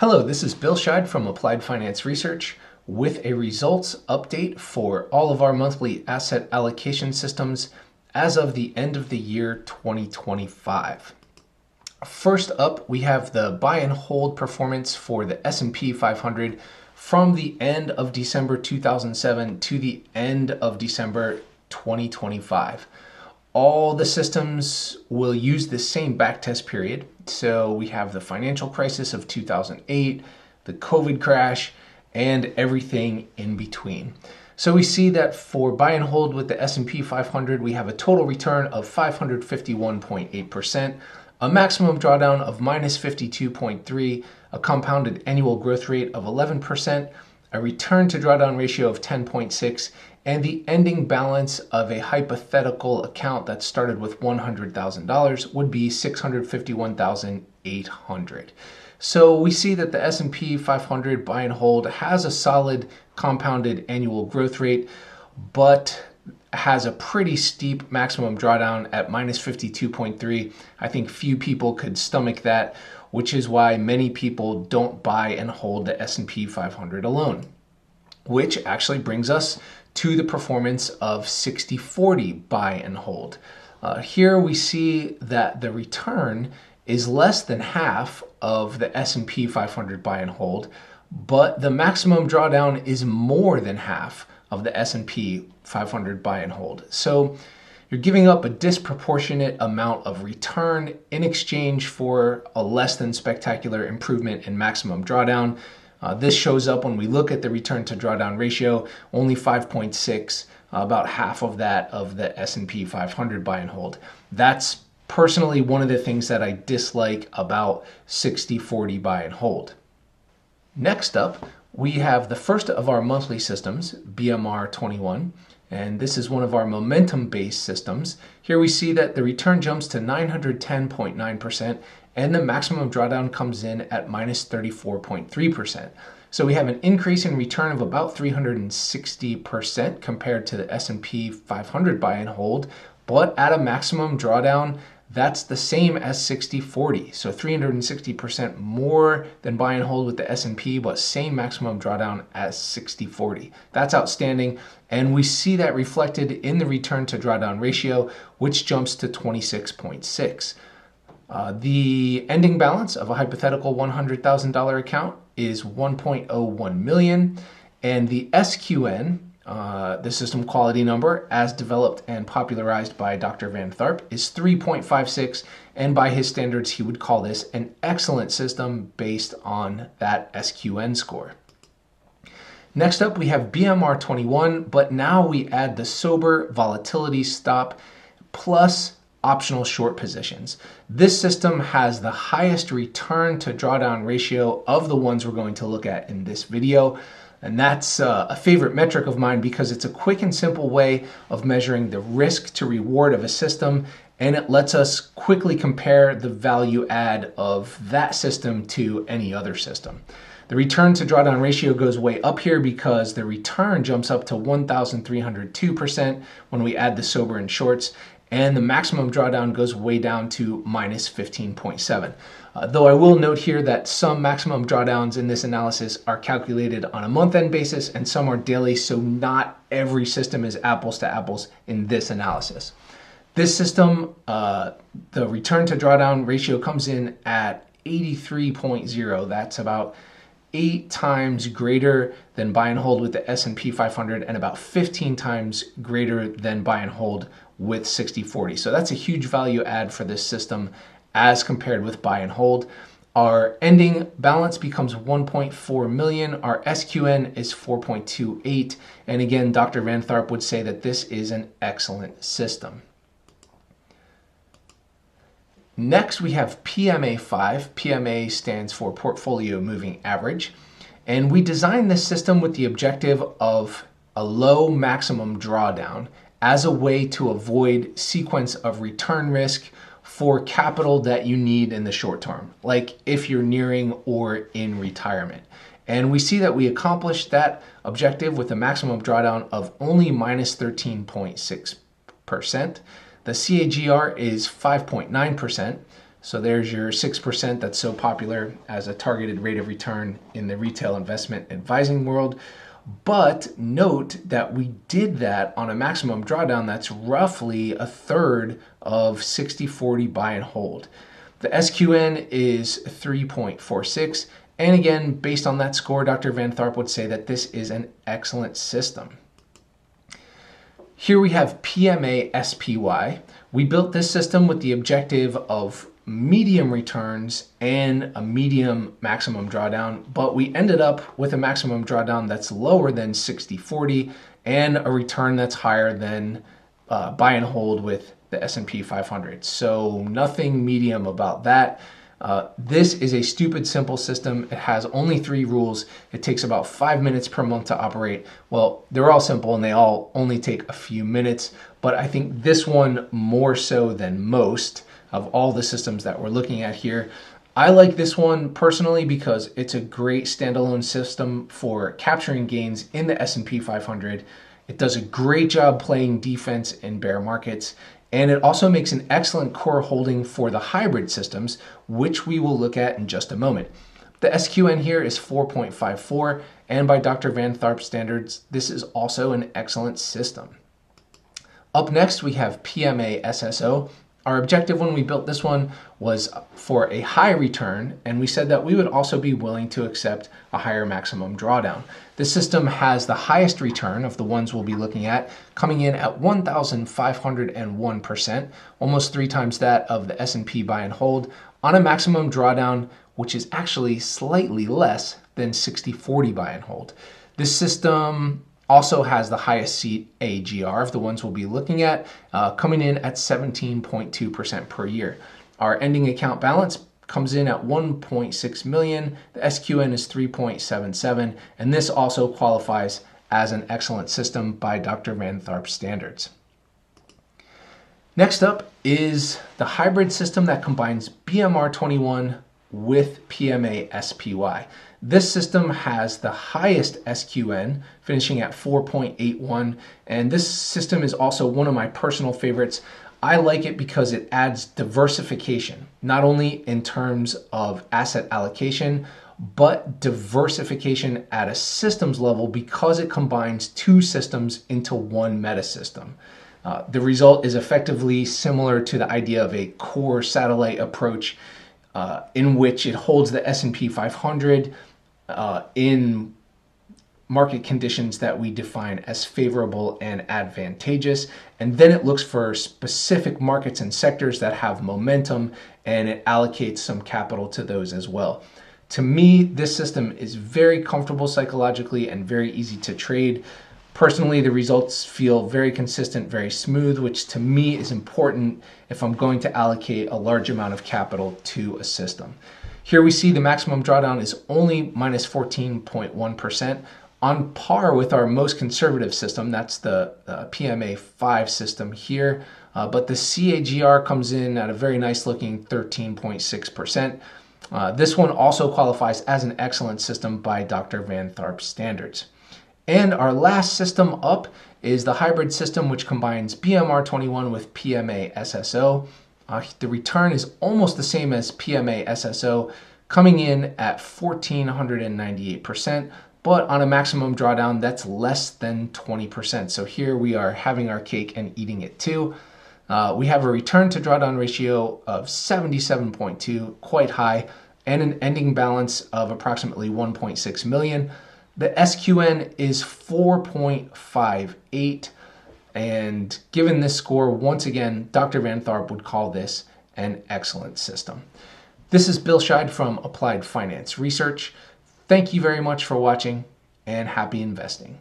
Hello, this is Bill Scheid from Applied Finance Research with a results update for all of our monthly asset allocation systems as of the end of the year 2025. First up, we have the buy and hold performance for the S&P 500 from the end of December 2007 to the end of December 2025. All the systems will use the same backtest period. So we have the financial crisis of 2008, the COVID crash, and everything in between. So we see that for buy and hold with the S&P 500, we have a total return of 551.8%, a maximum drawdown of minus 52.3, a compounded annual growth rate of 11%, a return to drawdown ratio of 10.6, and the ending balance of a hypothetical account that started with $100,000 would be $651,800. So we see that the S&P 500 buy and hold has a solid compounded annual growth rate, but has a pretty steep maximum drawdown at minus 52.3. I think few people could stomach that, which is why many people don't buy and hold the S&P 500 alone, which actually brings us to the performance of 60/40 buy and hold. Here we see that the return is less than half of the S&P 500 buy and hold, but the maximum drawdown is more than half of the S&P 500 buy and hold. So you're giving up a disproportionate amount of return in exchange for a less than spectacular improvement in maximum drawdown. This shows up when we look at the return to drawdown ratio, only 5.6, about half of that of the S&P 500 buy and hold. That's personally one of the things that I dislike about 60/40 buy and hold. Next up, we have the first of our monthly systems, BMR 21, and this is one of our momentum-based systems. Here we see that the return jumps to 910.9%, and the maximum drawdown comes in at minus 34.3%. So we have an increase in return of about 360% compared to the S&P 500 buy and hold, but at a maximum drawdown, that's the same as 60/40. So 360% more than buy and hold with the S&P, but same maximum drawdown as 60/40. That's outstanding. And we see that reflected in the return to drawdown ratio, which jumps to 26.6. The ending balance of a hypothetical $100,000 account is 1.01 million, and the SQN, the system quality number, as developed and popularized by Dr. Van Tharp, is 3.56, and by his standards, he would call this an excellent system based on that SQN score. Next up, we have BMR 21, but now we add the sober volatility stop plus optional short positions. This system has the highest return to drawdown ratio of the ones we're going to look at in this video. And that's a favorite metric of mine because it's a quick and simple way of measuring the risk to reward of a system, and it lets us quickly compare the value add of that system to any other system. The return to drawdown ratio goes way up here because the return jumps up to 1,302% when we add the sober and shorts, and the maximum drawdown goes way down to minus 15.7. Though I will note here that some maximum drawdowns in this analysis are calculated on a month-end basis and some are daily, so not every system is apples to apples in this analysis. This system, the return to drawdown ratio comes in at 83.0. That's about 8 times greater than buy and hold with the S&P 500 and about 15 times greater than buy and hold with 60/40. So that's a huge value add for this system as compared with buy and hold. Our ending balance becomes 1.4 million. Our SQN is 4.28. And again, Dr. Van Tharp would say that this is an excellent system. Next, we have PMA 5. PMA stands for Portfolio Moving Average. And we designed this system with the objective of a low maximum drawdown as a way to avoid sequence of return risk for capital that you need in the short term, like if you're nearing or in retirement. And we see that we accomplished that objective with a maximum drawdown of only minus 13.6%. The CAGR is 5.9%. So there's your 6% that's so popular as a targeted rate of return in the retail investment advising world. But note that we did that on a maximum drawdown that's roughly a third of 60-40 buy and hold. The SQN is 3.46. And again, based on that score, Dr. Van Tharp would say that this is an excellent system. Here we have PMA SPY. We built this system with the objective of medium returns and a medium maximum drawdown, but we ended up with a maximum drawdown that's lower than 60-40 and a return that's higher than buy and hold with the S&P 500. So nothing medium about that. This is a stupid simple system. It has only 3 rules. It takes about 5 minutes per month to operate. Well, they're all simple and they all only take a few minutes, but I think this one more so than most of all the systems that we're looking at here. I like this one personally because it's a great standalone system for capturing gains in the S&P 500. It does a great job playing defense in bear markets, and it also makes an excellent core holding for the hybrid systems, which we will look at in just a moment. The SQN here is 4.54, and by Dr. Van Tharp standards, this is also an excellent system. Up next, we have PMA SSO. Our objective when we built this one was for a high return, and we said that we would also be willing to accept a higher maximum drawdown. This system has the highest return of the ones we'll be looking at, coming in at 1,501%, almost 3 times that of the S&P buy and hold, on a maximum drawdown, which is actually slightly less than 60-40 buy and hold. This system also has the highest seat AGR of the ones we'll be looking at, coming in at 17.2% per year. Our ending account balance comes in at 1.6 million. The SQN is 3.77, and this also qualifies as an excellent system by Dr. Van Tharp standards. Next up is the hybrid system that combines BMR21 with PMA SPY. This system has the highest SQN, finishing at 4.81, and this system is also one of my personal favorites. I like it because it adds diversification, not only in terms of asset allocation, but diversification at a systems level because it combines 2 systems into one meta system. The result is effectively similar to the idea of a core satellite approach, in which it holds the S&P 500 in market conditions that we define as favorable and advantageous, and then it looks for specific markets and sectors that have momentum, and it allocates some capital to those as well. To me, this system is very comfortable psychologically and very easy to trade. Personally, the results feel very consistent, very smooth, which to me is important if I'm going to allocate a large amount of capital to a system. Here we see the maximum drawdown is only minus 14.1%, on par with our most conservative system. That's the PMA 5 system here, but the CAGR comes in at a very nice looking 13.6%. This one also qualifies as an excellent system by Dr. Van Tharp standards. And our last system up is the hybrid system, which combines BMR21 with PMA SSO. The return is almost the same as PMA SSO, coming in at 1,498%, but on a maximum drawdown that's less than 20%. So here we are having our cake and eating it too. We have a return to drawdown ratio of 77.2, quite high, and an ending balance of approximately 1.6 million. The SQN is 4.58, and given this score, once again, Dr. Van Tharp would call this an excellent system. This is Bill Scheid from Applied Finance Research. Thank you very much for watching, and happy investing.